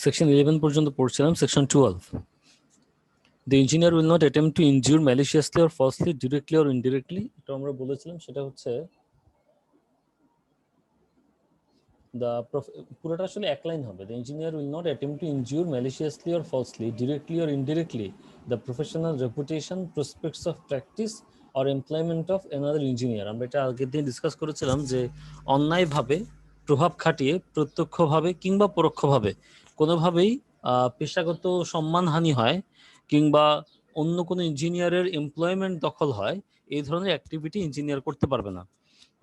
Section 11 পর্যন্ত পড়ছিলাম। Section 12, the engineer will not attempt to injure maliciously or falsely, directly or indirectly, এটা আমরা বলেছিলাম। সেটা হচ্ছে পুরোটা আসলে এক লাইন হবে। The engineer will not attempt to injure maliciously or falsely, directly or indirectly, the professional reputation, prospects of practice or employment of another engineer. আমরা এটা আগের দিন ডিসকাস করেছিলাম যে অন্যায়ভাবে প্রভাব খাটিয়ে প্রত্যক্ষভাবে কিংবা পরোক্ষভাবে কোনোভাবেই পেশাগত সম্মানহানি হয় কিংবা অন্য কোনো ইঞ্জিনিয়ারের এমপ্লয়মেন্ট দখল হয়, এই ধরনের অ্যাক্টিভিটি ইঞ্জিনিয়ার করতে পারবে না।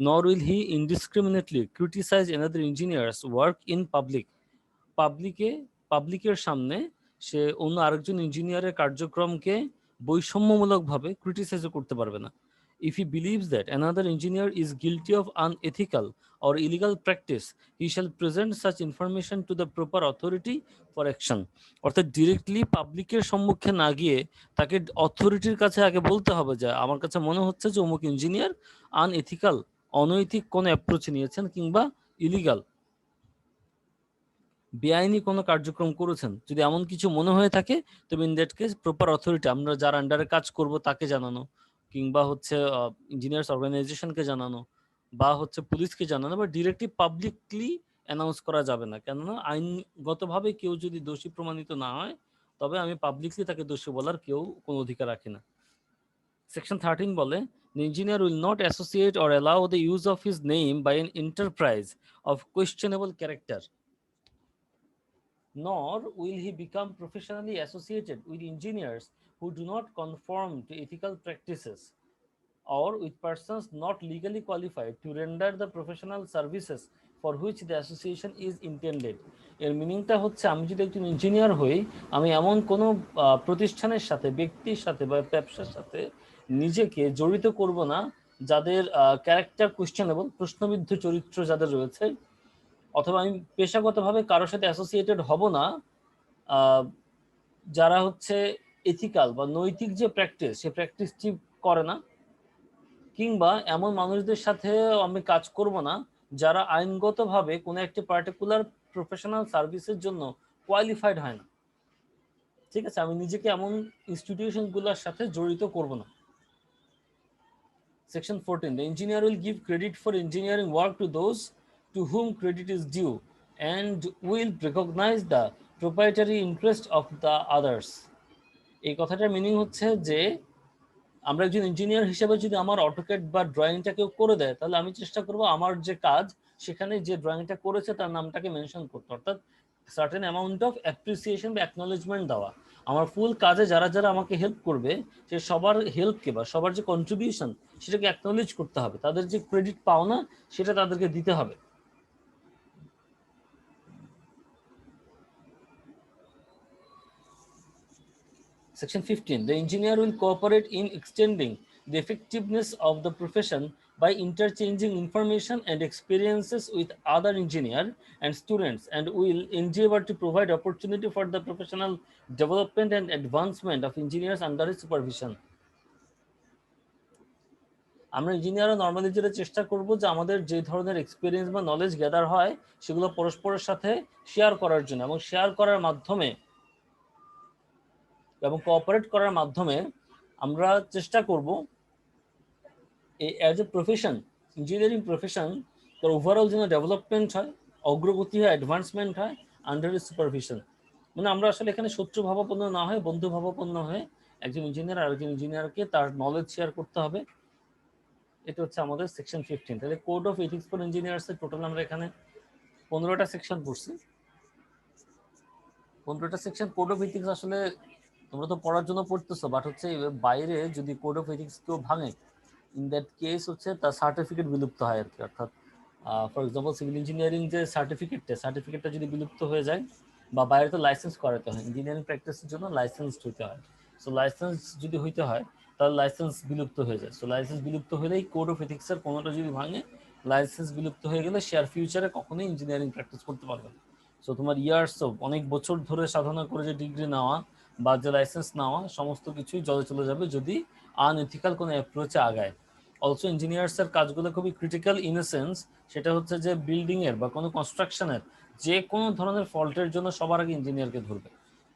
Nor will he indiscriminately criticize another engineer's work in public. পাবলিকের সামনে সে অন্য আরেকজন ইঞ্জিনিয়ারের কার্যক্রমকে বৈষম্যমূলকভাবে ক্রিটিসাইজ করতে পারবে না। If he believes that another engineer is guilty of unethical or illegal practice, he shall present such information to the proper authority for action. অর্থাৎ directly পাবলিকের সম্মুখে না গিয়ে তাকে অথরিটির কাছে আগে বলতে হবে যে আমার কাছে মনে হচ্ছে যে অমুক ইঞ্জিনিয়ার আনএথিক্যাল, অনৈতিক কোনো অ্যাপ্রোচ নিয়েছেন কিংবা ইলিগাল, বেআইনি কোনো কার্যক্রম করেছেন। যদি এমন কিছু মনে হয়ে থাকে তবে in that case proper authority, আমরা যার আন্ডারে কাজ করব তাকে জানানো, কিংবা হচ্ছে ইঞ্জিনিয়ার্স অর্গানাইজেশনকে জানানো, বা হচ্ছে পুলিশকে জানানো, বা ডিরেক্টলি পাবলিকলি অ্যানাউন্স করা যাবে না। কেননা আইনগতভাবে কেউ যদি দোষী প্রমাণিত না হয় তবে আমি পাবলিকলি তাকে দোষী বলার কেউ কোনো অধিকার রাখি না। সেকশন 13 বলে, the engineer will not associate or allow the use of his name by an enterprise of questionable character, nor will he become professionally associated with engineers who do not conform to ethical practices or with persons not legally qualified to render the professional services for which the association is intended. এর মিনিংটা হচ্ছে, আমি যদি একজন engineer হই, আমি এমন কোনো প্রতিষ্ঠানের সাথে, ব্যক্তির সাথে বা ব্যবসার সাথে নিজেকে জড়িত করব না যাদের ক্যারেক্টার কোয়েশ্চেনেবল, প্রশ্নবিদ্ধ চরিত্র যাদের রয়েছে, অথবা আমি পেশাগতভাবে কারোর সাথে অ্যাসোসিয়েটেড হব না যারা হচ্ছে এথিক্যাল বা নৈতিক যে প্র্যাকটিস, সে প্র্যাকটিসটি করে না, কিংবা এমন মানুষদের সাথে আমি কাজ করব না যারা আইনগতভাবে কোনো একটি পার্টিকুলার প্রফেশনাল সার্ভিসের জন্য কোয়ালিফাইড হয় না। ঠিক আছে, আমি নিজেকে এমন ইনস্টিটিউশনগুলোর সাথে জড়িত করব না। Section 14, the engineer will give credit for engineering work to those to whom credit is due and will recognize the proprietary interest of the others. এই কথাটার মিনিং হচ্ছে যে আমরা একজন ইঞ্জিনিয়ার হিসেবে যদি আমার অটোক্যাড বা ড্রয়িংটা কেউ করে দেয়, তাহলে আমি চেষ্টা করব আমার যে কাজ সেখানে যে ড্রয়িংটা করেছে তার নামটাকে মেনশন করতে, অর্থাৎ সার্টেন অ্যামাউন্ট অফ অ্যাপ্রিসিয়েশন বা অ্যাকনোলেজমেন্ট দেওয়া। আমার ফুল কাজে যারা যারা আমাকে হেল্প করবে সে সবার হেল্পকে বা সবার যে কন্ট্রিবিউশন সেটাকে অ্যাকনোলেজ করতে হবে, তাদের যে ক্রেডিট পাওনা সেটা তাদেরকে দিতে হবে। Section 15, the engineer will cooperate in extending the effectiveness of the profession by interchanging information and experiences with other engineers and students, and will endeavor to provide opportunity for the professional development and advancement of engineers under his supervision. আমরা ইঞ্জিনিয়াররা normally যেটা চেষ্টা করব যে আমাদের যে ধরনের experience বা নলেজ গ্যাদার হয় সেগুলো পরস্পরের সাথে শেয়ার করার জন্য, এবং শেয়ার করার মাধ্যমে এবং কোঅপারেট করার মাধ্যমে আমরা চেষ্টা করব as a profession, engineering profession তার ওভারঅল যেন ডেভেলপমেন্ট হয়, অগ্রগতি হয়, অ্যাডভান্সমেন্ট হয় আন্ডার সুপারভিশন। মানে আমরা আসলে এখানে শত্রু ভাবাপন্ন না হয়, বন্ধু ভাবাপন্ন হয়ে একজন ইঞ্জিনিয়ার আর একজন ইঞ্জিনিয়ারকে তার নলেজ শেয়ার করতে হবে। এটা হচ্ছে আমাদের সেকশন 15। তাহলে code of ethics for engineers এর টোটাল আমরা এখানে 15টা সেকশন পড়ছি। 15টা সেকশন কোড অফ এথিক্স আসলে তোমরা তো পড়ার জন্য পড়তেছো, বাট হচ্ছে বাইরে যদি কোড অফ এথিক্স কেউ ভাঙে, ইন দ্যাট কেস হচ্ছে তার সার্টিফিকেট বিলুপ্ত হয় আর কি। অর্থাৎ ফর এক্সাম্পল সিভিল ইঞ্জিনিয়ারিং যে সার্টিফিকেটটা যদি বিলুপ্ত হয়ে যায়, বা বাইরে তো লাইসেন্স করাতে হয়, ইঞ্জিনিয়ারিং প্র্যাকটিসের জন্য লাইসেন্স হইতে হয়। সো লাইসেন্স যদি হইতে হয় তাহলে লাইসেন্স বিলুপ্ত হয়ে যায়। সো লাইসেন্স বিলুপ্ত হলেই কোড অফ এথিক্সের কোনোটা যদি ভাঙে, লাইসেন্স বিলুপ্ত হয়ে গেলে সে আর ফিউচারে কখনোই ইঞ্জিনিয়ারিং প্র্যাকটিস করতে পারবে না। সো তোমার ইয়ার্স অফ, অনেক বছর ধরে সাধনা করে যে ডিগ্রি নেওয়া বা যে লাইসেন্স নেওয়া, সমস্ত কিছুই জলে চলে যাবে যদি আনএথিক্যাল কোনো অ্যাপ্রোচে আগায়। অলসো ইঞ্জিনিয়ার্সের কাজগুলো খুবই ক্রিটিক্যাল ইন এ সেন্স, সেটা হচ্ছে যে বিল্ডিংয়ের বা কোনো কনস্ট্রাকশনের যে কোনো ধরনের ফল্টের জন্য সবার আগে ইঞ্জিনিয়ারকে ধরবে।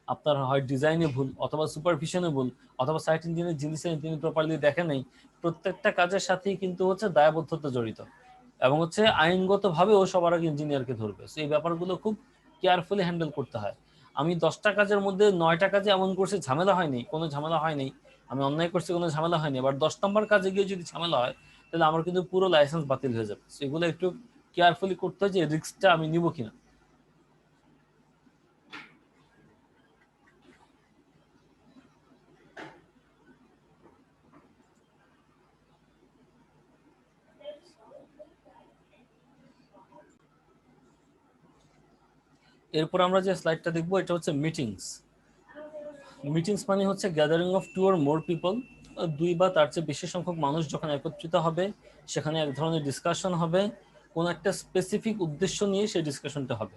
আপনার হয় ডিজাইনে ভুল, অথবা সুপারভিশনে ভুল, অথবা সাইট ইঞ্জিনিয়ার জিনিসের তিনি প্রপারলি দেখে নেই, প্রত্যেকটা কাজের সাথেই কিন্তু হচ্ছে দায়বদ্ধতা জড়িত, এবং হচ্ছে আইনগতভাবেও সবার আগে ইঞ্জিনিয়ারকে ধরবে। সো এই ব্যাপারগুলো খুব কেয়ারফুলি হ্যান্ডেল করতে হয়। আমি 10টা কাজের মধ্যে 9টা কাজে এমন করছি ঝামেলা হয়নি, কোনো ঝামেলা হয়নি, আমি অন্যায় করছি কোনো ঝামেলা হয়নি, আবার 10 নম্বর কাজে গিয়ে যদি ঝামেলা হয় তাহলে আমার কিন্তু পুরো লাইসেন্স বাতিল হয়ে যাবে। সো এগুলো একটু কেয়ারফুলি করতে হয় যে রিস্কটা আমি নিব কিনা। এরপর আমরা যে স্লাইডটা দেখবো এটা হচ্ছে মিটিংস। মিটিংস মানে হচ্ছে gathering of two or more people, 2 বা তার চেয়ে বেশি সংখ্যক মানুষ যখন একত্রিত হবে, সেখানে এক ধরনের ডিসকাশন হবে, কোন একটা স্পেসিফিক উদ্দেশ্য নিয়ে সেই ডিসকাশনটা হবে।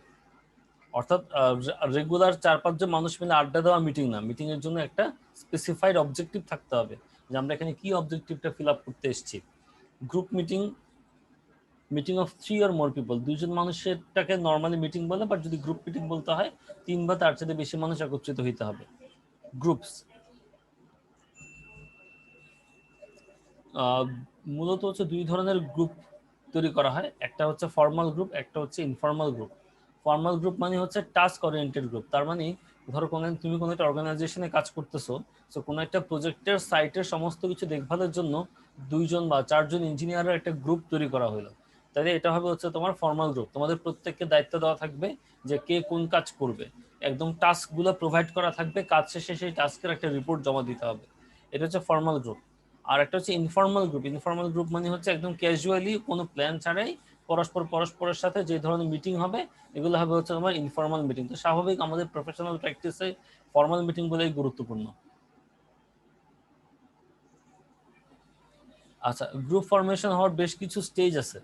অর্থাৎ রেগুলার 4-5 জন মানুষ মিলে আড্ডা দেওয়া মিটিং না, মিটিং এর জন্য একটা স্পেসিফাইড অবজেক্টিভ থাকতে হবে যে আমরা এখানে কি অবজেক্টিভটা ফিল আপ করতে এসেছি। Group meeting, meeting of 3 or more people, 2জন মানুষেরটাকে নর্মালি মিটিং বলে, বাট যদি গ্রুপ মিটিং বলতে হয় 3 বা তার চেয়ে বেশি মানুষ একত্রিত হইতে হবে। গ্রুপস মূলত হচ্ছে 2 ধরনের গ্রুপ তৈরি করা হয়, একটা হচ্ছে ফর্মাল গ্রুপ, একটা হচ্ছে ইনফর্মাল গ্রুপ। ফর্মাল গ্রুপ মানে হচ্ছে টাস্ক ওরিয়েন্টেড গ্রুপ, তার মানে ধরো তুমি কোনো একটা অর্গানাইজেশনে কাজ করতেছো, সো কোনো একটা প্রজেক্টের সাইটের সমস্ত কিছু দেখভালের জন্য 2জন বা 4জন ইঞ্জিনিয়ারের একটা গ্রুপ তৈরি করা হলো, তাহলে এটা হবে হচ্ছে তোমার ফর্মাল গ্রুপ। তোমাদের প্রত্যেককে দায়িত্ব দেওয়া থাকবে যে কে কোন কাজ করবে, একদম টাস্কগুলো প্রোভাইড করা থাকবে, কাজ শেষে সেই টাস্কের একটা রিপোর্ট জমা দিতে হবে। এটা হচ্ছে ফর্মাল গ্রুপ। আর একটা হচ্ছে ইনফর্মাল গ্রুপ। ইনফর্মাল গ্রুপ মানে হচ্ছে একদম ক্যাজুয়ালি কোনো প্ল্যান ছাড়াই পরস্পরের সাথে যে ধরনের মিটিং হবে এগুলো হবে হচ্ছে তোমার ইনফর্মাল মিটিং। তো স্বাভাবিক আমাদের প্রফেশনাল প্র্যাকটিসে ফর্মাল মিটিং গুলোই গুরুত্বপূর্ণ। আচ্ছা, গ্রুপ ফরমেশন হওয়ার বেশ কিছু স্টেজ আছে।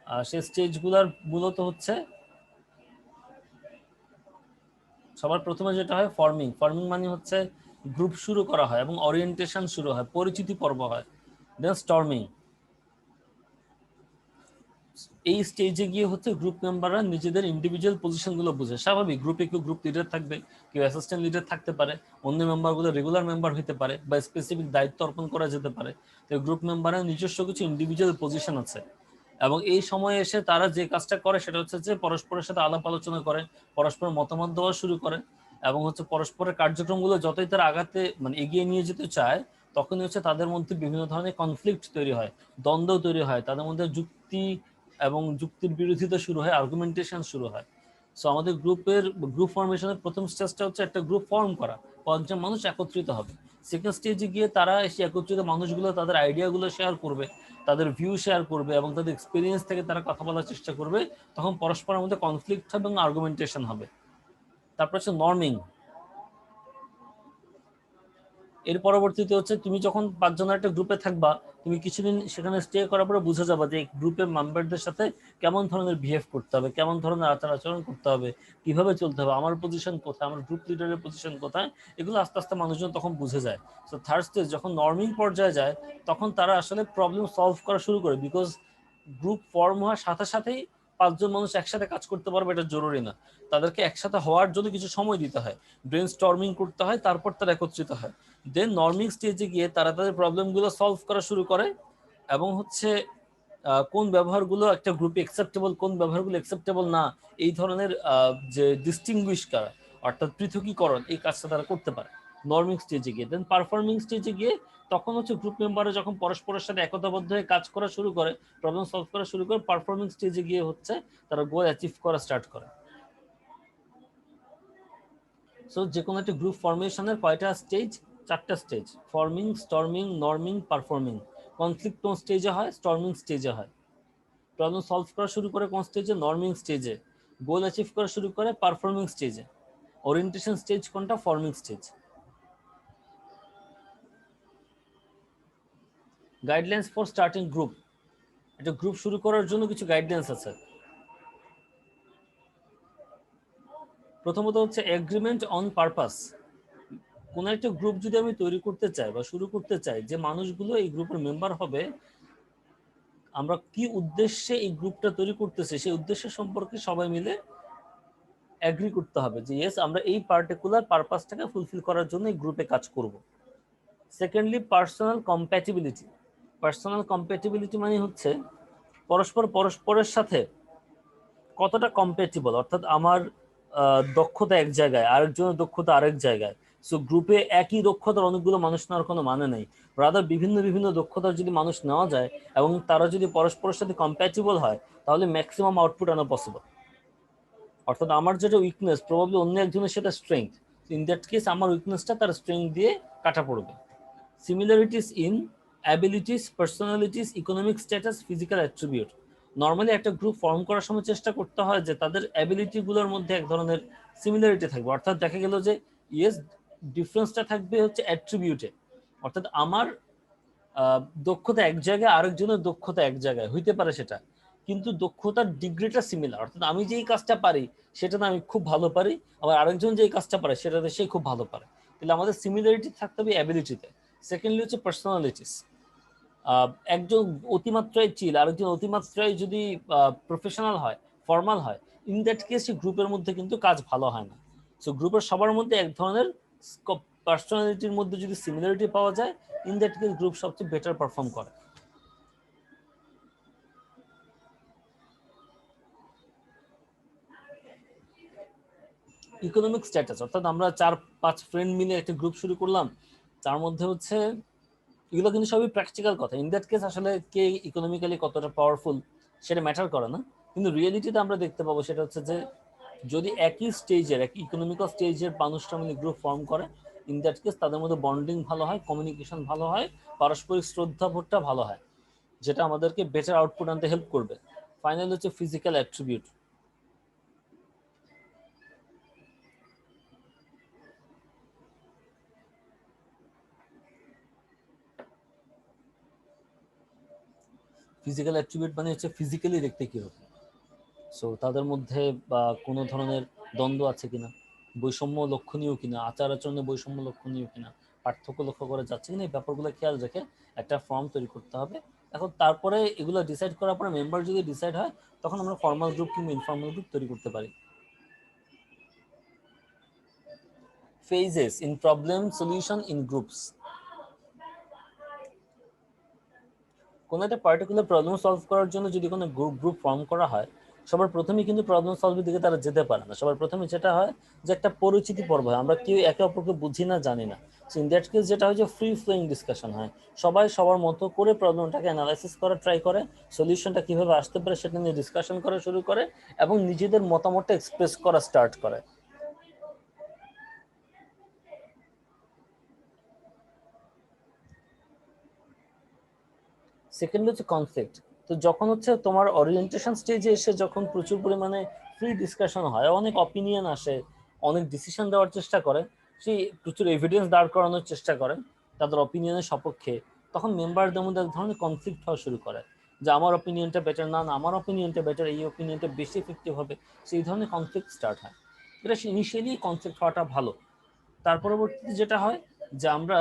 আর সেই স্টেজগুলোর মূলত হচ্ছে সবার প্রথমে যেটা হয় ফর্মিং। ফর্মিং মানে হচ্ছে গ্রুপ শুরু করা হয় এবং ওরিয়েন্টেশন শুরু হয়, পরিচিতি পর্ব হয়। দেন স্টর্মিং। এই স্টেজে গিয়ে হচ্ছে গ্রুপ মেম্বাররা নিজেদের ইন্ডিভিজুয়াল পজিশনগুলো বুঝে। স্বাভাবিক, গ্রুপে কেউ গ্রুপ লিডার থাকবে, কেউ অ্যাসিস্ট্যান্ট লিডার থাকতে পারে, অন্য মেম্বারগুলো রেগুলার মেম্বার হতে পারে বা স্পেসিফিক দায়িত্ব অর্পণ করা যেতে পারে। তো গ্রুপ মেম্বারের নিজস্ব কিছু ইন্ডিভিজুয়াল পজিশন আছে, এবং এই সময়ে এসে তারা যে কাজটা করে সেটা হচ্ছে যে পরস্পরের সাথে আলাপ আলোচনা করে, পরস্পর মতামত দেওয়া শুরু করে, এবং হচ্ছে পরস্পরের কার্যক্রমগুলো যতই তারা আগাতে মানে এগিয়ে নিয়ে যেতে চায়, তখনই হচ্ছে তাদের মধ্যে বিভিন্ন ধরনের কনফ্লিক্ট তৈরি হয়, দ্বন্দ্ব তৈরি হয়, তাদের মধ্যে যুক্তি এবং যুক্তির বিরোধিতা শুরু হয়, আর্গুমেন্টেশন শুরু হয়। সো আমাদের গ্রুপ ফর্মেশনের প্রথম স্টেজটা হচ্ছে একটা গ্রুপ ফর্ম করা, কয়েকজন মানুষ একত্রিত হবে। সেকেন্ড স্টেজে গিয়ে তারা এসে একত্রিত মানুষগুলো তাদের আইডিয়াগুলো শেয়ার করবে, তাদের ভিউ শেয়ার করবে, এবং তাদের এক্সপিরিয়েন্স থেকে তারা কথা বলার চেষ্টা করবে। তখন পরস্পরের মধ্যে কনফ্লিক্ট হবে এবং আর্গুমেন্টেশন হবে। তারপর হচ্ছে নর্মিং। এর পরবর্তীতে হচ্ছে তুমি যখন 5 জনের একটা গ্রুপে থাকবা, তুমি কিছুদিন সেখানে স্টে করার পরে বুঝে যাবা যে গ্রুপের মেম্বারদের সাথে কেমন ধরনের বিহেভ করতে হবে, কেমন ধরনের আচার আচরণ করতে হবে, কিভাবে চলতে হবে, আমার পজিশন কোথায়, আমার গ্রুপ লিডারের পজিশন কোথায়, এগুলো আস্তে আস্তে মানুষজন তখন বুঝে যায়। সো থার্ড স্টেজ যখন নর্মিং পর্যায়ে যায়, তখন তারা আসলে প্রবলেম সলভ করা শুরু করে, বিকজ গ্রুপ ফর্ম হওয়ার সাথে সাথেই 5জন মানুষ একসাথে কাজ করতে পারবে এটা জরুরি না, তাদেরকে একসাথে হওয়ার জন্য কিছু সময় দিতে হয়, ব্রেন স্টর্মিং করতে হয়, তারপর তারা একত্রিত হয়। দেন নর্মিং স্টেজে গিয়ে তারা তাদের প্রবলেমগুলো সলভ করা শুরু করে, এবং হচ্ছে কোন ব্যবহারগুলো একটা গ্রুপে অ্যাকসেপ্টেবল, কোন ব্যবহারগুলো অ্যাকসেপ্টেবল না, এই ধরনের যে ডিস্টিংগুইশ করা, অর্থাৎ পৃথকীকরণ, এই কাজটা তারা করতে পারে নর্মিং স্টেজে গিয়ে। দেন পারফর্মিং স্টেজে গিয়ে তখন হচ্ছে গ্রুপ মেম্বাররা যখন পরস্পরের সাথে একতাবদ্ধ হয়ে কাজ করা শুরু করে, প্রবলেম সলভ করা শুরু করে, পারফর্মিং স্টেজে গিয়ে হচ্ছে তারা গোল অ্যাচিভ করা স্টার্ট করে। সো যে কোনো একটা গ্রুপ ফরমেশনের কয়টা স্টেজ? 4টা stage: forming, storming, norming, performing. Conflict কোন স্টেজে হয়? স্টর্মিং স্টেজে হয়। প্রবলেম সলভ করা শুরু করে কোন স্টেজে? নর্মিং স্টেজে। গোল অ্যাচিভ করা শুরু করে পারফর্মিং স্টেজে। ওরিয়েন্টেশন স্টেজ কোনটা? Forming stage. Guidelines for starting group. একটা গ্রুপ শুরু করার জন্য কিছু গাইডলাইন্স আছে। প্রথমত হচ্ছে এগ্রিমেন্ট অন পারপাস। কোন একটা গ্রুপ যদি আমি তৈরি করতে চাই বা শুরু করতে চাই, যে মানুষগুলো এই গ্রুপের মেম্বার হবে, আমরা কি উদ্দেশ্যে এই গ্রুপটা তৈরি করতেছি সেই উদ্দেশ্য সম্পর্কে সবাই মিলে এগ্রি করতে হবে যে ইয়েস আমরা এই পার্টিকুলার পারপাসটাকে ফুলফিল করার জন্য এই গ্রুপে কাজ করব। Secondly, personal compatibility. Personal compatibility মানে হচ্ছে পরস্পরের সাথে কতটা কম্প্যাটিবল, অর্থাৎ আমার দক্ষতা এক জায়গায়, আরেকজনের দক্ষতা আরেক জায়গায়। সো গ্রুপে একই দক্ষতার অনেকগুলো মানুষ নেওয়ার কোনো মানে নেই। রাদার বিভিন্ন বিভিন্ন দক্ষতার যদি মানুষ নেওয়া যায় এবং তারা যদি পরস্পরের সাথে কম্প্যাটিবল হয়, তাহলে ম্যাক্সিমাম আউটপুট আনা পসিবল। অর্থাৎ আমার যেটা উইকনেস প্রবাবলি অন্য একজনের সেটা স্ট্রেংথ, ইন দ্যাট কেস আমার উইকনেসটা তার স্ট্রেংথ দিয়ে কাটা পড়বে। Similarities in abilities, personalities, economic status, physical attribute. Normally একটা গ্রুপ ফর্ম করার সময় চেষ্টা করতে হয় যে তাদের অ্যাবিলিটিগুলোর মধ্যে এক ধরনের সিমিলারিটি থাকবে, অর্থাৎ দেখা গেল যে ইয়েস ডিফারেন্সটা থাকবে হচ্ছে অ্যাট্রিবিউটে, অর্থাৎ আমার দক্ষতা এক জায়গায়, আরেকজনের দক্ষতা এক জায়গায় হইতে পারে সেটা, কিন্তু দক্ষতার ডিগ্রিটা সিমিলার, অর্থাৎ আমি যেই কাজটা পারি সেটাতে আমি খুব ভালো পারি, আবার আরেকজন যেই কাজটা পারে সেটাতে সে খুব ভালো পারে। তাহলে আমাদের সিমিলারিটি থাকতে হবে অ্যাবিলিটিতে। সেকেন্ডলি হচ্ছে পার্সোনালিটিস। একজন অতিমাত্রায় চিল, আরেকজন অতিমাত্রায় যদি প্রফেশনাল হয়, ফর্মাল হয়, ইন দ্যাট কেস গ্রুপের মধ্যে কিন্তু কাজ ভালো হয় না। সো গ্রুপের সবার মধ্যে এক ধরনের পার্সোনালিটির মধ্যে যদি সিমিলারিটি পাওয়া যায়, ইন দ্যাট কেস গ্রুপ সবচেয়ে বেটার পারফর্ম করে। ইকোনমিক স্ট্যাটাস, অর্থাৎ আমরা 4-5 ফ্রেন্ড মিলে একটা গ্রুপ শুরু করলাম, তার মধ্যে হচ্ছে এগুলো কিন্তু সবই প্র্যাকটিক্যাল কথা। ইন দ্যাট কেস আসলে কে ইকোনমিক্যালি কতটা পাওয়ারফুল সেটা ম্যাটার করে না, কিন্তু রিয়েলিটিতে আমরা দেখতে পাবো সেটা হচ্ছে যে যদি একই স্টেজের, একই ইকোনমিক্যাল স্টেজের মানুষরা মিলে গ্রুপ ফর্ম করে, ইন দ্যাট কেস তাদের মধ্যে বন্ডিং ভালো হয়, কমিউনিকেশন ভালো হয়, পারস্পরিক শ্রদ্ধাবোধটা ভালো হয়, যেটা আমাদেরকে বেটার আউটপুট আনতে হেল্প করবে। ফাইনাল হচ্ছে ফিজিক্যাল অ্যাট্রিবিউট। ফিজিক্যাল অ্যাট্রিবিউট মানে হচ্ছে ফিজিক্যালি দেখতে কিরকম, সো তাদের মধ্যে বা কোনো ধরনের দ্বন্দ্ব আছে কিনা, বৈষম্য লক্ষণীয় কিনা, আচার আচরণে বৈষম্য লক্ষণীয় কিনা, পার্থক্য লক্ষ্য করা যাচ্ছে কিনা, এই ব্যাপারগুলো খেয়াল রেখে একটা ফর্ম তৈরি করতে হবে। এখন তারপরে এগুলো ডিসাইড করার পরে মেম্বার যদি ডিসাইড হয়, তখন আমরা ফর্মাল গ্রুপ কিংবা ইনফর্মাল গ্রুপ তৈরি করতে পারি। Phases in problem solution in groups. কোনো একটা পার্টিকুলার প্রবলেম সলভ করার জন্য যদি কোনো গ্রুপ ফর্ম করা হয়, সবার প্রথমেই কিন্তু প্রবলেম সলভের দিকে তারা যেতে পারে না। সবার প্রথমে যেটা হয় যে একটা পরিচিতি পর্ব হয়, আমরা কেউ একে অপরকে বুঝি না, জানি না। সো ইন দ্যাট কেস যেটা হয় যে ফ্রি ফ্লোয়িং ডিসকাশন হয়, সবাই সবার মতো করে প্রবলেমটাকে অ্যানালাইসিস করা ট্রাই করে, সলিউশনটা কিভাবে আসতে পারে সেটা নিয়ে ডিসকাশন করা শুরু করে এবং নিজেদের মতামতটা এক্সপ্রেস করা স্টার্ট করে। সেকেন্ড হচ্ছে কনফ্লিক্ট। তো যখন হচ্ছে তোমার ওরিয়েন্টেশন স্টেজে এসে যখন প্রচুর পরিমাণে ফ্রি ডিসকাশন হয়, অনেক অপিনিয়ন আসে, অনেক ডিসিশন দেওয়ার চেষ্টা করে, সেই প্রচুর এভিডেন্স দাঁড় করানোর চেষ্টা করে তাদের অপিনিয়নের সপক্ষে, তখন মেম্বারদের মধ্যে এক ধরনের কনফ্লিক্ট হওয়া শুরু করে যে আমার অপিনিয়নটা বেটার, না না আমার অপিনিয়নটা বেটার, এই অপিনিয়নটা বেশি এফেক্টিভ হবে। সেই ধরনের কনফ্লিক্ট স্টার্ট হয়। এটা ইনিশিয়ালি কনফ্লিক্ট হওয়াটা ভালো। তার পরবর্তীতে যেটা হয় যে আমরা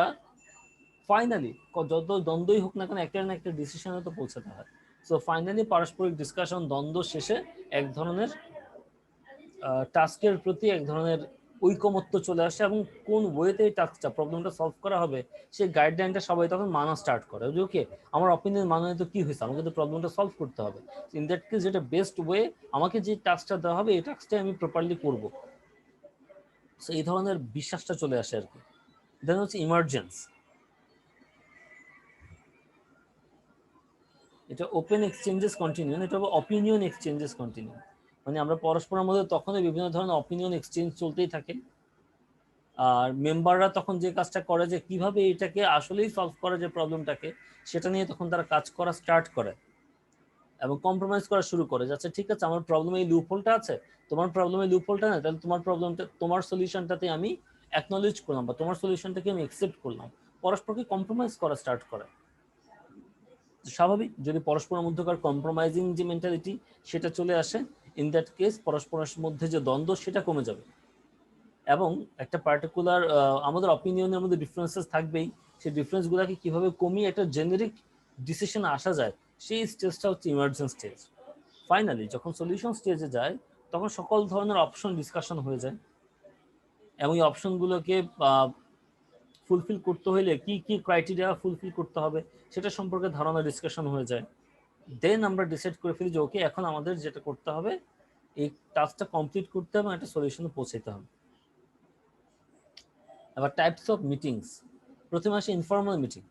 ফাইনালি যত দ্বন্দ্বই হোক না কেন একটা না একটা ডিসিশনে তো পৌঁছাতে হয়। সো ফাইনালি পারস্পরিক ডিসকাশন দ্বন্দ্ব শেষে এক ধরনের টাস্কের প্রতি এক ধরনের ঐকমত্য চলে আসে এবং কোন ওয়েতে এই টাস্কটা প্রবলেমটা সলভ করা হবে সেই গাইডলাইনটা সবাই তখন মানা স্টার্ট করে যে ওকে আমার অপিনিয়ন মানে তো কি হয়েছে, আমাকে তো প্রবলেমটা সলভ করতে হবে, ইন দ্যাট কেস যেটা বেস্ট ওয়ে, আমাকে যে টাস্কটা দেওয়া হবে এই টাস্কটাই আমি প্রপারলি করবো। সো এই ধরনের বিশ্বাসটা চলে আসে আর কি। দেন হচ্ছে ইমার্জেন্স। এটা ওপেন এক্সচেঞ্জেস কন্টিনিউ, এটা হবে অপিনিয়ন এক্সচেঞ্জেস কন্টিনিউ। মানে আমরা পরস্পরের মধ্যে তখনই বিভিন্ন ধরনের অপিনিয়ন এক্সচেঞ্জ চলতেই থাকে, আর মেম্বাররা তখন যে কাজটা করে যে কিভাবে এটাকে আসলেই সলভ করা যে প্রবলেমটাকে, সেটা নিয়ে তখন তারা কাজ করা স্টার্ট করে এবং কম্প্রোমাইজ করা শুরু করে যাচ্ছে ঠিক আছে আমার প্রবলেমে এই লুপহোলটা আছে, তোমার প্রবলেমে লুপহোলটা না, তাহলে তোমার প্রবলেমটা তোমার সলিউশনটাতে আমি অ্যাকনলেজ করলাম বা তোমার সলিউশনটাকে আমি অ্যাকসেপ্ট করলাম, পরস্পরকে কম্প্রোমাইজ করা স্টার্ট করে। স্বাভাবিক যদি পরস্পরের মধ্যকার কম্প্রোমাইজিং যে মেন্টালিটি সেটা চলে আসে, ইন দ্যাট কেস পরস্পরের মধ্যে যে দ্বন্দ্ব সেটা কমে যাবে। এবং একটা পার্টিকুলার আমাদের অপিনিয়নের মধ্যে ডিফারেন্সেস থাকবেই, সেই ডিফারেন্সগুলোকে কিভাবে কমিয়ে একটা জেনারিক ডিসিশনে আসা যায়, সেই স্টেজটা হচ্ছে ইমার্জেন্স স্টেজ। ফাইনালি যখন সলিউশন স্টেজে যায় তখন সকল ধরনের অপশন ডিসকাশন হয়ে যায়, এবং এই অপশনগুলোকে ফুলফিল করতে হলে কি কি ক্রাইটেরিয়া ফুলফিল করতে হবে সেটা সম্পর্কে ধারণা ডিসকাশন হয়ে যায়। দেন আমরা ডিসাইড করে ফেলি যে ওকে এখন আমাদের যেটা করতে হবে এই টাস্কটা কমপ্লিট করতে হবে, একটা সলিউশনে পৌঁছাতে হবে। আবার টাইপস অফ মিটিংস, প্রথমে আসে ইনফর্মাল মিটিং।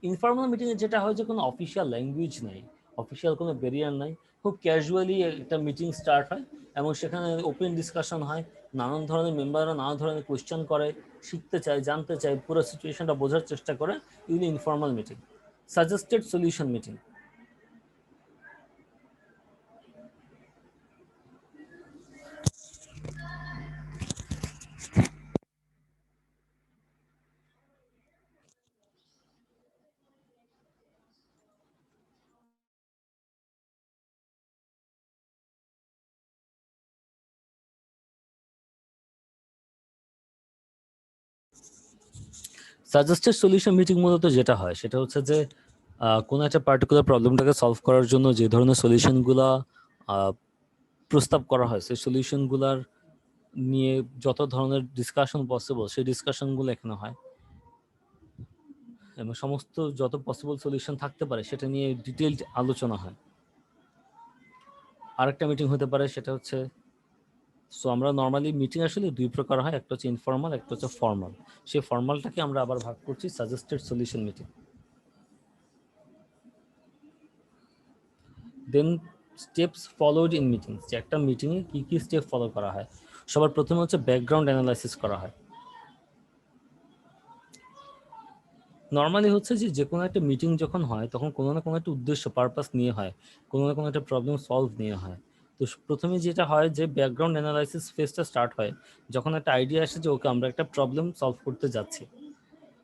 ইনফর্মাল মিটিংয়ে যেটা হয় যে কোনো অফিসিয়াল ল্যাঙ্গুয়েজ নাই, অফিসিয়াল কোনো ব্যারিয়ার নাই, খুব ক্যাজুয়ালি একটা মিটিং স্টার্ট হয় এবং সেখানে ওপেন ডিসকাশন হয়, নানান ধরনের মেম্বাররা নানা ধরনের কোয়েশ্চেন করে, শিখতে চায়, জানতে চায়, পুরো সিচুয়েশনটা বোঝার চেষ্টা করে। এগুলি informal meeting. Suggested solution meeting, suggested solution meeting মূলত যেটা হয় সেটা হচ্ছে যে কোনো একটা পার্টিকুলার প্রবলেমটাকে সলভ করার জন্য যে ধরনের সলিউশনগুলো প্রস্তাব করা হয় সেই সলিউশনগুলোর নিয়ে যত ধরনের ডিসকাশন পসিবল সেই ডিসকাশনগুলো এখানে হয়, এবং সমস্ত যত পসিবল সলিউশন থাকতে পারে সেটা নিয়ে ডিটেইলড আলোচনা হয়। আরেকটা মিটিং হতে পারে সেটা হচ্ছে, সো আমরা নর্মালি মিটিং আসলে দুই প্রকার হয়, একটা হচ্ছে ইনফর্মাল, একটা হচ্ছে ফর্মাল। সেই ফর্মালটাকে আমরা আবার ভাগ করছি suggested solution meeting. Then steps followed in meetings, যে একটা মিটিংয়ে কী কী স্টেপ ফলো করা হয়। সবার প্রথমে হচ্ছে ব্যাকগ্রাউন্ড অ্যানালাইসিস করা হয়। নর্মালি হচ্ছে যে কোনো একটা মিটিং যখন হয় তখন কোনো না কোনো একটা উদ্দেশ্য পারপাস নিয়ে হয়, কোনো না কোনো একটা প্রবলেম সলভ নিয়ে হয়। তো প্রথমে যেটা হয় যে ব্যাকগ্রাউন্ড অ্যানালাইসিস ফেজটা স্টার্ট হয় যখন একটা আইডিয়া আসে যে ওকে আমরা একটা প্রবলেম সলভ করতে যাচ্ছি।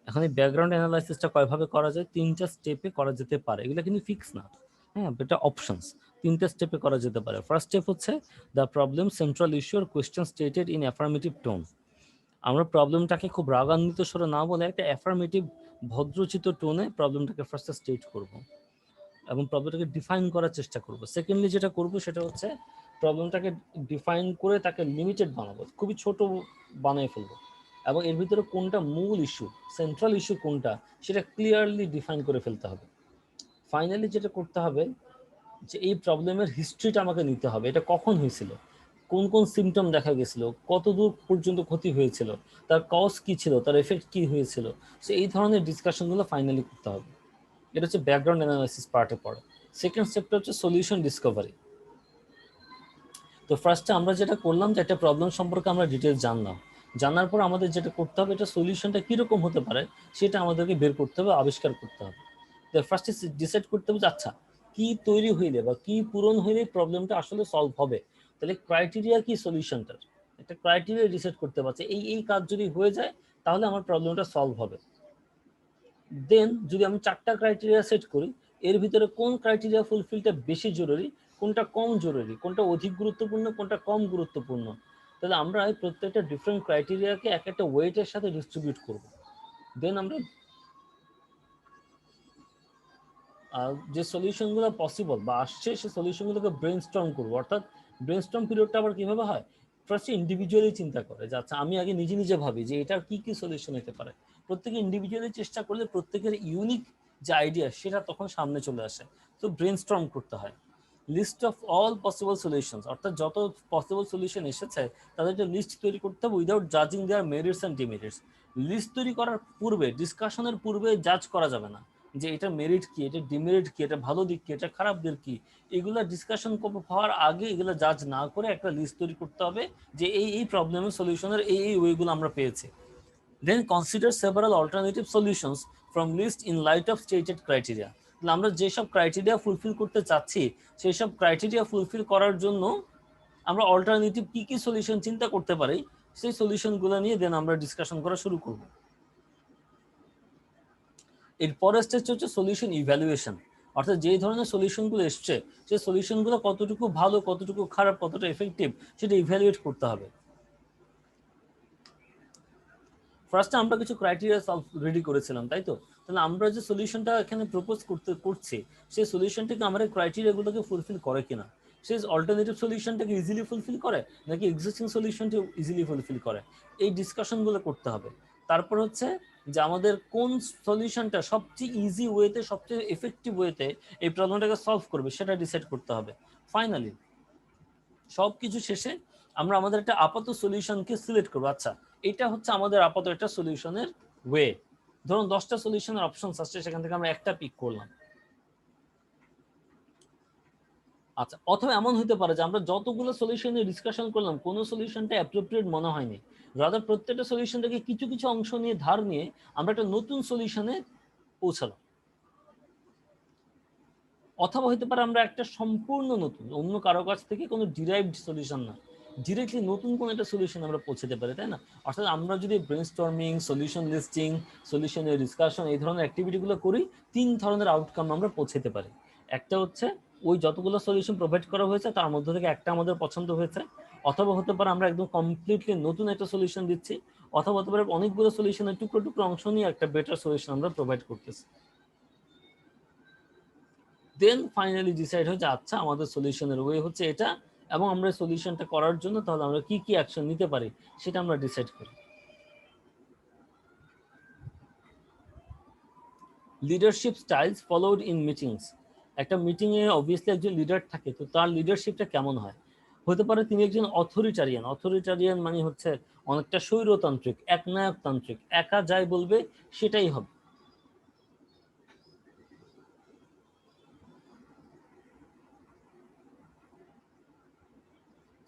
এখন এই ব্যাকগ্রাউন্ড অ্যানালাইসিসটা কয়ভাবে করা যায়, তিনটা স্টেপে করা যেতে পারে, এগুলো কিন্তু ফিক্স না, হ্যাঁ, এটা অপশনস। তিনটা স্টেপে করা যেতে পারে। ফার্স্ট স্টেপ হচ্ছে the problem central issue or question stated in affirmative tone. আমরা প্রবলেমটাকে খুব রাগান্বিত স্বরে না বলে একটা অ্যাফার্মেটিভ ভদ্রচিত টোনে প্রবলেমটাকে ফার্স্টে স্টেট করব এবং প্রবলেমটাকে ডিফাইন করার চেষ্টা করব। সেকেন্ডলি যেটা করব সেটা হচ্ছে প্রবলেমটাকে ডিফাইন করে তাকে লিমিটেড বানাবো, খুবই ছোট বানিয়ে ফেলবো, এবং এর ভিতরে কোনটা মূল ইস্যু, সেন্ট্রাল ইস্যু কোনটা সেটা ক্লিয়ারলি ডিফাইন করে ফেলতে হবে। ফাইনালি যেটা করতে হবে যে এই প্রবলেমের হিস্ট্রিটা আমাকে নিতে হবে, এটা কখন হয়েছিল, কোন কোন সিমটম দেখা গেছিল, কত দূর পর্যন্ত ক্ষতি হয়েছিল, তার কজ কি ছিল, তার এফেক্ট কি হয়েছিল। সো এই ধরনের ডিসকাশনগুলো ফাইনালি করতে হবে। এটা হচ্ছে ব্যাকগ্রাউন্ড অ্যানালাইসিস পার্টে পড়ে। সেকেন্ড স্টেপটা হচ্ছে সলিউশন ডিসকভারি। তো ফার্স্টে আমরা যেটা করলাম যে একটা প্রবলেম সম্পর্কে আমরা ডিটেলস জানলাম, জানার পর আমাদের যেটা করতে হবে এটা সলিউশনটা কীরকম হতে পারে সেটা আমাদেরকে বের করতে হবে, আবিষ্কার করতে হবে। তো ফার্স্টে ডিসাইড করতে হবে যে আচ্ছা কি তৈরি হইলে বা কি পূরণ হইলে প্রবলেমটা আসলে সলভ হবে, তাহলে ক্রাইটেরিয়া কি সলিউশনটার, একটা ক্রাইটেরিয়া ডিসাইড করতে পারছে এই এই কাজ যদি হয়ে যায় তাহলে আমার প্রবলেমটা সলভ হবে। দেন যদি আমি চারটা ক্রাইটেরিয়া সেট করি, এর ভিতরে কোন ক্রাইটেরিয়া ফুলফিলটা বেশি জরুরি, কোনটা কম জরুরি, কোনটা অধিক গুরুত্বপূর্ণ, কোনটা কম গুরুত্বপূর্ণ, তাহলে আমরা এই প্রত্যেকটা ডিফারেন্ট ক্রাইটেরিয়াকে এক একটা ওয়েটের সাথে ডিস্ট্রিবিউট করব। দেন আমরা যে সলিউশনগুলো পসিবল বা আসছে সেই সলিউশনগুলোকে ব্রেনস্টর্ম করবো। অর্থাৎ ব্রেনস্টর্ম পিরিয়ডটা আবার কীভাবে হয়, ফার্স্টে ইন্ডিভিজুয়ালি চিন্তা করে যে আচ্ছা আমি আগে নিজে নিজে ভাবি যে এটার কী কী সলিউশন হতে পারে। প্রত্যেকে ইন্ডিভিজুয়ালি চেষ্টা করলে প্রত্যেকের ইউনিক যে আইডিয়া সেটা তখন সামনে চলে আসে। তো ব্রেনস্টর্ম করতে হয়। List of all possible solution, অর্থাৎ যত পসিবল সলিউশন এসেছে তাদের একটা লিস্ট তৈরি করতে হবে উইদাউট জাজিং their merits and demerits. List তৈরি করার পূর্বে, ডিসকাশনের পূর্বে জাজ করা যাবে না যে এটা মেরিট কি, এটা ডিমেরিট কি, এটা ভালো দিক কি, এটা খারাপ দিক কি, এগুলো ডিসকাশন হওয়ার আগে এগুলো জাজ না করে একটা লিস্ট তৈরি করতে হবে যে এই এই প্রবলেমের সলিউশনের এই এই ওয়েগুলো আমরা পেয়েছি। Then consider several alternative solutions from list in light of stated criteria. আমরা যেসব ক্রাইটেরিয়া ফুলফিল করতে চাচ্ছি সেই সব ক্রাইটেরিয়া ফুলফিল করার জন্য আমরা অল্টারনেটিভ কী কী সলিউশন চিন্তা করতে পারি সেই সলিউশনগুলো নিয়ে দেন আমরা ডিসকাশন করা শুরু করব। এর পরের স্টেজ হচ্ছে সলিউশন ইভ্যালুয়েশন। অর্থাৎ যেই ধরনের সলিউশনগুলো এসছে সেই সলিউশনগুলো কতটুকু ভালো, কতটুকু খারাপ, কতটা এফেক্টিভ সেটা ইভ্যালুয়েট করতে হবে। ফার্স্টে আমরা কিছু ক্রাইটেরিয়া রেডি করেছিলাম, তাই তো? তাহলে আমরা যে সলিউশনটা এখানে প্রপোজ করছি সেই সলিউশনটাকে আমাদের ক্রাইটেরিয়াগুলোকে ফুলফিল করে কিনা, সেই অল্টারনেটিভ সলিউশনটাকে ইজিলি ফুলফিল করে নাকি এক্সিস্টিং সলিউশনটা ইজিলি ফুলফিল করে, এই ডিসকাশনগুলো করতে হবে। তারপর হচ্ছে যে আমাদের কোন সলিউশনটা সবচেয়ে ইজি ওয়েতে, সবচেয়ে এফেক্টিভ ওয়েতে এই প্রবলেমটাকে সলভ করবে সেটা ডিসাইড করতে হবে। ফাইনালি সব কিছু শেষে আমরা আমাদের একটা আপাতত সলিউশনকে সিলেক্ট করবো। আচ্ছা, এটা হচ্ছে আমাদের আপাতত একটা সলিউশনের ওয়ে। ধরুন 10টা সলিউশনের অপশনস আসছে, সেখান থেকে আমরা একটা পিক করলাম। আচ্ছা, অথবা এমন হতে পারে যে আমরা যতগুলো সলিউশনে ডিসকাশন করলাম কোনো সলিউশনটা অ্যাপ্রোপ্রিয়েট মনে হয়নি, রাদার প্রত্যেকটা সলিউশন থেকে কিছু কিছু অংশ নিয়ে ধার নিয়ে আমরা একটা নতুন সলিউশনে পৌঁছালাম। অথবা হতে পারে আমরা একটা সম্পূর্ণ নতুন, অন্য কারো কাছ থেকে কোনো ডিরাইভড সলিউশন না, ডিরেক্টলি নতুন কোনো একটা সলিউশন আমরা পৌঁছাতে পারি, তাই না? অর্থাৎ আমরা যদি ব্রেনস্টর্মিং, সলিউশন লিস্টিং, সলিউশনের ডিসকাশন এই ধরনের অ্যাক্টিভিটিগুলো করি, 3 ধরনের আউটকাম আমরা পৌঁছাতে পারি। একটা হচ্ছে ওই যতগুলো সলিউশন প্রোভাইড করা হয়েছে তার মধ্যে থেকে একটা আমাদের পছন্দ হয়েছে, অথবা হতে পারে আমরা একদম কমপ্লিটলি নতুন একটা সলিউশন দিচ্ছি, অথবা হতে পারে অনেকগুলো সলিউশনের টুকরো টুকরো অংশ নিয়ে একটা বেটার সলিউশন আমরা প্রোভাইড করতেছি। দেন ফাইনালি ডিসাইড হচ্ছে আচ্ছা আমাদের সলিউশনের ওয়ে হচ্ছে এটা, এবং আমরা সলিউশনটা করার জন্য তাহলে আমরা কি কি অ্যাকশন নিতে পারি সেটা আমরা ডিসাইড করি। Leadership styles followed in meetings. একটা মিটিংয়ে অবভিয়াসলি একজন লিডার থাকে, তো তার লিডারশিপটা কেমন হয়? হতে পারে তিনি একজন অথরিটারিয়ান। অথরিটারিয়ান মানে হচ্ছে অনেকটা স্বৈরতান্ত্রিক, একনায়কতান্ত্রিক, একা যাই বলবে সেটাই হবে।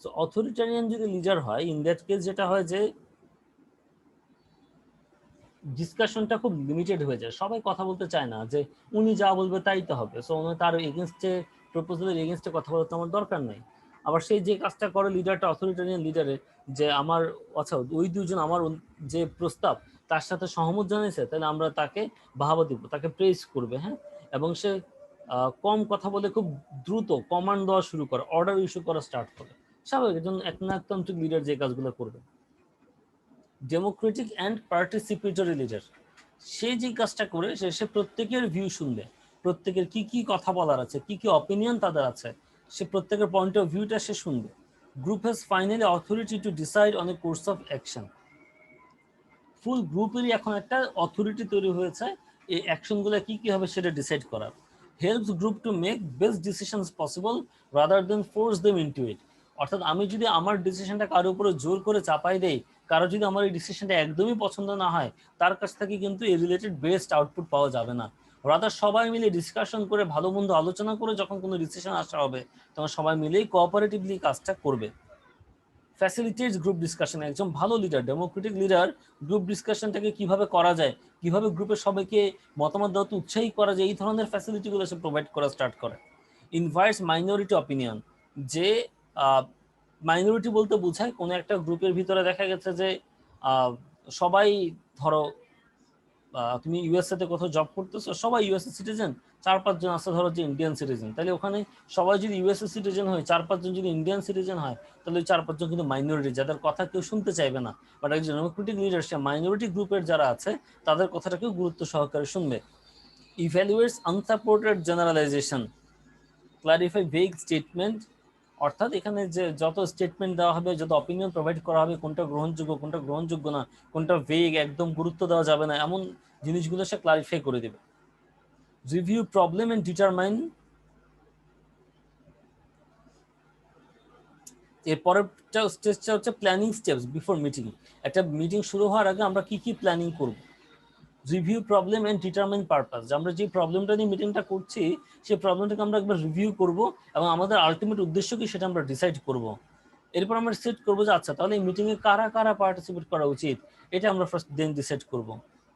সো অথরিটারিয়ান যদি লিডার হয়, ইন দ্যাট কেস যেটা হয় যে ডিসকাশনটা খুব লিমিটেড হয়ে যায়, সবাই কথা বলতে চায় না যে উনি যা বলবে তাই তো হবে, সো তার এগেনস্টে, প্রপোজালের এগেনস্টে কথা বলার তো আমার দরকার নেই। আবার সেই যে কাজটা করে লিডারটা, অথরিটারিয়ান লিডারে, যে আমার আচ্ছা ওই দুজন আমার যে প্রস্তাব তার সাথে সহমত জানিয়েছে, তাহলে আমরা তাকে বাহাবা দিব, তাকে প্রেস করবে, হ্যাঁ, এবং সে কম কথা বলে খুব দ্রুত কমান্ড দেওয়া শুরু করে, অর্ডার ইস্যু করা স্টার্ট করে। স্বাভাবিক একজন একনায়কতান্ত্রিক লিডার যে কাজগুলো করবে। ডেমোক্রেটিক অ্যান্ড পার্টিসিপেটরি লিডার, সে যে কাজটা করে সে প্রত্যেকের ভিউ শুনবে, প্রত্যেকের কি কি কথা বলার আছে, কি কি অপিনিয়ন তাদের আছে, সে প্রত্যেকের পয়েন্ট অফ ভিউটা সে শুনবে। Group has finally authority to decide on a course of action. Full গ্রুপেরই এখন একটা অথরিটি তৈরি হয়েছে এই অ্যাকশনগুলো কি কি হবে সেটা ডিসাইড করার। Helps group to make best decisions possible rather than force them into ইট। অর্থাৎ আমি যদি আমার ডিসিশনটা কারোর উপরে জোর করে চাপাই দেই, কারো যদি আমার এই ডিসিশনটা একদমই পছন্দ না হয়, তার কাছ থেকে কিন্তু এই রিলেটেড বেস্ট আউটপুট পাওয়া যাবে না। রাদার সবাই মিলে ডিসকাশন করে, ভালো মন্দ আলোচনা করে যখন কোনো ডিসিশন আসা হবে, তখন সবাই মিলেই কোঅপারেটিভলি কাজটা করবে। ফ্যাসিলিটেটস গ্রুপ ডিসকাশন। একজন ভালো লিডার, ডেমোক্রেটিক লিডার, গ্রুপ ডিসকাশনটাকে কিভাবে করা যায়, কিভাবে গ্রুপের সবাইকে মতামত দেওয়াতে উৎসাহী করা যায়, এই ধরনের ফ্যাসিলিটিগুলো সে প্রোভাইড করা স্টার্ট করে। ইনভাইটস মাইনরিটি অপিনিয়ন, যে মাইনরিটি বলতে বোঝায় কোনো একটা গ্রুপের ভিতরে দেখা গেছে যে সবাই, ধরো তুমি ইউএসএ তে কোথাও জব করতেছো, সবাই ইউএসএ সিটিজেন, 4-5 জন আছে ধরো যে ইন্ডিয়ান সিটিজেন, তাহলে ওখানে সবাই যদি ইউএসএ সিটিজেন হয়, 4-5 জন যদি ইন্ডিয়ান সিটিজেন হয়, তাহলে ওই 4-5 জন কিন্তু মাইনরিটি, যাদের কথা কেউ শুনতে চাইবে না। বাট একজন ডেমোক্রেটিক লিডার সে মাইনরিটি গ্রুপের যারা আছে তাদের কথাটাকেও গুরুত্ব সহকারে শুনবে। Evaluates unsupported generalization, clarify vague statement. অর্থাৎ এখানে যে যত স্টেটমেন্ট দেওয়া হবে, যত অপিনিয়ন প্রোভাইড করা হবে, কোনটা গ্রহণযোগ্য, কোনটা গ্রহণযোগ্য না, কোনটা ভেগ, একদম গুরুত্ব দেওয়া যাবে না, এমন জিনিসগুলো সে ক্লারিফাই করে দেবে। রিভিউ প্রবলেম এন্ড ডিটারমাইন, এরপরের স্টেজটা হচ্ছে প্ল্যানিং স্টেপস বিফোর মিটিং। একটা মিটিং শুরু হওয়ার আগে আমরা কি কি প্ল্যানিং করব। Review problem and determine purpose, আমরা যে প্রবলেমটা নিয়ে মিটিংটা করছি সেই প্রবলেমটাকে আমরা একবার রিভিউ করব এবং আমাদের আলটিমেট উদ্দেশ্য কি সেটা আমরা ডিসাইড করব। এরপর আমরা সেট করবো যে আচ্ছা তাহলে এই মিটিংয়ে কারা কারা পার্টিসিপেট করা উচিত, এটা আমরা ফার্স্ট দেন ডিসাইড করব।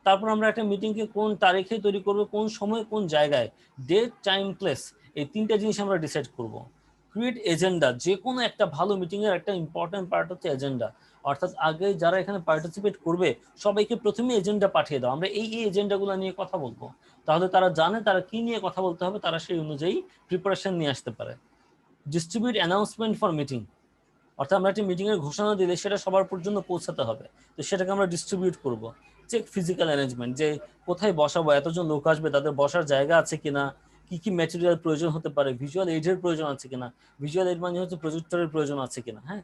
তারপর আমরা একটা মিটিংকে কোন তারিখে তৈরি করব, কোন সময়, কোন জায়গায়, ডেট, টাইম, প্লেস, এই 3টা জিনিস আমরা ডিসাইড করব। Create agenda. যে কোনো একটা ভালো মিটিং এর একটা ইম্পর্টেন্ট পার্ট হচ্ছে এজেন্ডা, অর্থাৎ আগে যারা এখানে পার্টিসিপেট করবে সবাইকে প্রথমে এজেন্ডা পাঠিয়ে দাও, আমরা এই এজেন্ডাগুলো নিয়ে কথা বলবো, তাহলে তারা জানে তারা কি নিয়ে কথা বলতে হবে, তারা সেই অনুযায়ী প্রিপারেশন নিয়ে আসতে পারে। ডিস্ট্রিবিউট অ্যানাউন্সমেন্ট ফর মিটিং, অর্থাৎ আমরা একটি মিটিং এর ঘোষণা দিলে সেটা সবার পর্যন্ত পৌঁছাতে হবে, তো সেটাকে আমরা ডিস্ট্রিবিউট করব। চেক ফিজিক্যাল অ্যারেঞ্জমেন্ট, যে কোথায় বসাবো, এতজন লোক আসবে তাদের বসার জায়গা আছে কিনা, কি কি ম্যাটেরিয়াল প্রয়োজন হতে পারে, ভিজুয়াল এইডের প্রয়োজন আছে কিনা, ভিজুয়াল এইড মানে হচ্ছে প্রজেক্টরের প্রয়োজন আছে কিনা। হ্যাঁ,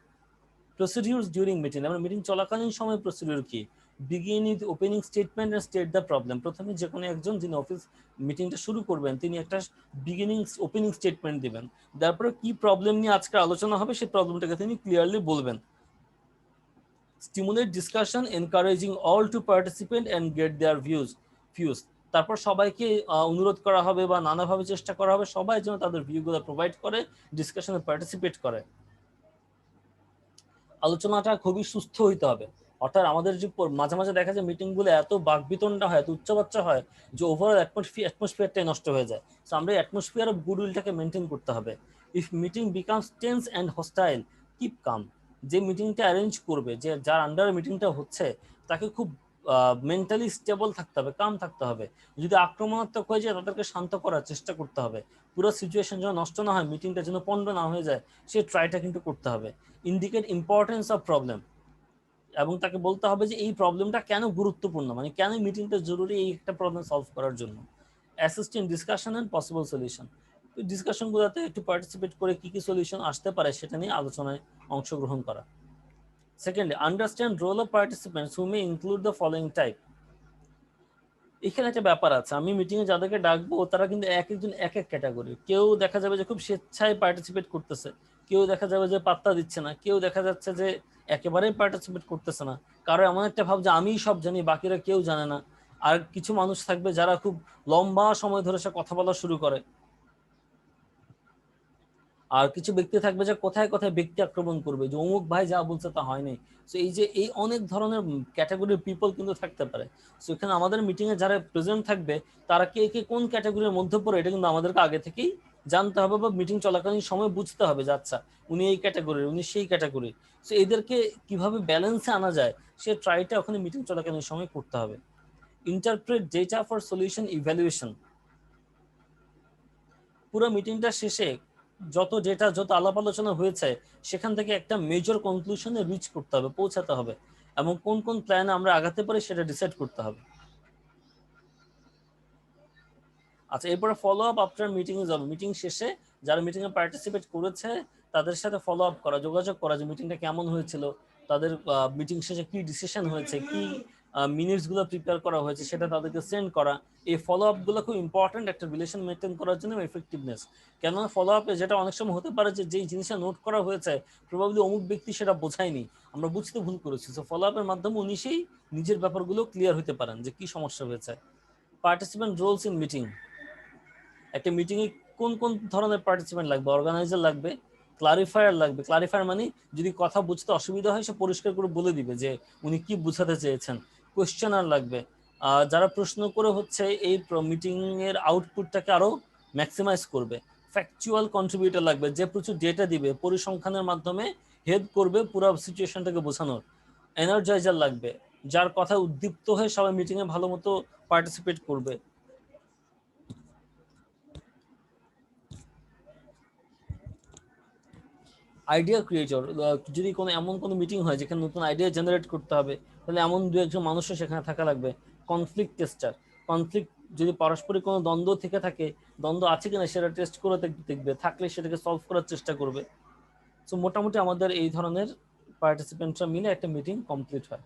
প্রসিডিউরস ডিউরিং মিটিং, আমরা মিটিং চলাকালীন সময় প্রসিডিউর কি, begin with opening statement and state the problem, প্রথমে যে কোনো একজন যিনি অফিস মিটিংটা শুরু করবেন তিনি একটা বিগিনিং ওপেনিং স্টেটমেন্ট দিবেন, তারপরে কি প্রবলেম নিয়ে আজকে আলোচনা হবে সেই প্রবলেমটাকে তিনি ক্লিয়ারলি বলবেন। Stimulate discussion encouraging all to participate and get their views, তারপর সবাইকে অনুরোধ করা হবে বা নানাভাবে চেষ্টা করা হবে সবাই যেন তাদের ভিউগুলো প্রোভাইড করে, ডিসকাশনে পার্টিসিপেট করে। আলোচনাটা খুবই সুস্থ হইতে হবে, অর্থাৎ আমাদের যে মাঝে মাঝে দেখা যায় মিটিং গুলো এত বাকবিতণ্ডা হয়, এত উচ্চবাচ্চা হয় যে ওভারঅল অ্যাটমসফিয়ারটাই নষ্ট হয়ে যায়। সো আমরা অ্যাটমসফিয়ার অফ গুডউইলটাকে মেনটেন করতে হবে। If meeting becomes tense and hostile, keep calm, যে মিটিংটা অ্যারেঞ্জ করবে, যে যার আন্ডারে মিটিংটা হচ্ছে তাকে খুব মেন্টালি স্টেবল থাকতে হবে, কাম থাকতে হবে। যদি আক্রমণাত্মক হয়ে যায় তাদেরকে শান্ত করার চেষ্টা করতে হবে, পুরো সিচুয়েশন যেন নষ্ট না হয়, মিটিংটা যেন পণ্ড না হয়ে যায়, সে ট্রাইটা কিন্তু করতে হবে। ইন্ডিকেট ইম্পর্টেন্স অফ প্রবলেম, এবং তাকে বলতে হবে যে এই প্রবলেমটা কেন গুরুত্বপূর্ণ, মানে কেন মিটিংটা জরুরি এই একটা প্রবলেম সলভ করার জন্য। Assist in discussion and possible solution, ডিসকাশনগুলোতে একটু পার্টিসিপেট করে কি কি সলিউশন আসতে পারে সেটা নিয়ে আলোচনায় অংশগ্রহণ করা। Secondly, understand role of participants who may include the following type. এখানে একটা ব্যাপার আছে, আমি মিটিংয়ে যাদেরকে ডাকবো তারা কিন্তু এক একজন এক এক ক্যাটাগরি, কেউ দেখা যাবে যে খুব স্বেচ্ছায় পার্টিসিপেট করতেছে, কেউ দেখা যাবে যে পাত্তা দিচ্ছে না, কেউ দেখা যাচ্ছে যে একেবারেই পার্টিসিপেট করতেছে না, কারো এমন একটা ভাব যে আমিই সব জানি বাকিরা কেউ জানে না। আর কিছু মানুষ থাকবে যারা খুব লম্বা সময় ধরে সে কথা বলা শুরু করে, আর কিছু ব্যক্তি থাকবে যে কোথায় কোথায় ব্যক্তি আক্রমণ করবে, যে অমুক ভাই যা বলছে তা হয়নি। সো এই যে এই অনেক ধরনের ক্যাটাগরির পিপল কিন্তু থাকতে পারে। সো এখানে আমাদের মিটিং এ যারা প্রেজেন্ট থাকবে তারা কে কে কোন ক্যাটাগরির মধ্যে পড়ে এটা কিন্তু আমাদেরকে আগে থেকেই জানতে হবে, বা মিটিং চলাকালীন সময় বুঝতে হবে যে আচ্ছা উনি এই ক্যাটাগরির, উনি সেই ক্যাটাগরির। সো এদেরকে কিভাবে ব্যালেন্সে আনা যায় সে ট্রাইটা ওখানে মিটিং চলাকালীন সময় করতে হবে। Interpret data for solution evaluation, পুরো মিটিংটা শেষে যত আলাপ আলোচনা হয়েছে সেখান থেকে একটা মেজর কনক্লুশনে রিচ করতে হবে, পৌঁছাতে হবে, এবং কোন কোন প্ল্যানে আমরা আগাতে পারি সেটা ডিসাইড করতে হবে। আচ্ছা, এরপরে follow up after meeting is over, meeting শেষে যারা মিটিং এ পার্টিসিপেট করেছে তাদের সাথে ফলো আপ করা, যোগাযোগ করা যে মিটিংটা কেমন হয়েছিল, তাদের মিটিং শেষে কি ডিসিশন হয়েছে, কি মিনিটস গুলো প্রিপেয়ার করা হয়েছে সেটা তাদেরকে সেন্ড করা। এই ফলো আপ গুলো খুব ইম্পর্টেন্ট একটা রিলেশন মেনটেন করার জন্য, এফেক্টিভনেস। কেননা ফলো আপে যেটা অনেক সময় হতে পারে যে যেই জিনিসটা নোট করা হয়েছে প্রবাবলি অমুক ব্যক্তি সেটা বোঝায়নি, আমরা বুঝতে ভুল করেছি, সো ফলো আপের মাধ্যমে উনি সেই নিজের ব্যাপারগুলো ক্লিয়ার হতে পারেন যে কি সমস্যা হয়েছে। পার্টিসিপেন্ট রোলস ইন মিটিং, একটা মিটিং এ কোন কোন ধরনের পার্টিসিপেন্ট লাগবে, অর্গানাইজার লাগবে, ক্লারিফায়ার লাগবে। ক্লারিফায়ার মানে যদি কথা বুঝতে অসুবিধা হয় সে পরিষ্কার করে বলে দিবে যে উনি কি বুঝাতে চেয়েছেন। কোয়েশ্চেনার লাগবে, যারা প্রশ্ন করে হচ্ছে এই মিটিং এর আউটপুটটাকে আরো ম্যাক্সিমাইজ করবে। ফ্যাকচুয়াল কন্ট্রিবিউটর লাগবে, যে প্রচুর ডেটা দিবে, পরিসংখ্যানের মাধ্যমে হেল্প করবে পুরো সিচুয়েশনটাকে বোঝানোর। এনার্জাইজার লাগবে, যার কথা উদ্দীপ্ত হয়ে সবাই মিটিং এ ভালো মতো পার্টিসিপেট করবে। আইডিয়া ক্রিয়েটর, যদি কোনো এমন কোনো মিটিং হয় যেখানে নতুন আইডিয়া জেনারেট করতে হবে তাহলে এমন দু একজন মানুষও সেখানে থাকা লাগবে। কনফ্লিক্ট টেস্টার, কনফ্লিক্ট যদি পারস্পরিক কোনো দ্বন্দ্ব থেকে থাকে, দ্বন্দ্ব আছে কিনা সেটা টেস্ট করে দেখবে, থাকলে সেটাকে সলভ করার চেষ্টা করবে। সো মোটামুটি আমাদের এই ধরনের পার্টিসিপেন্টরা মিলে একটা মিটিং কমপ্লিট হয়।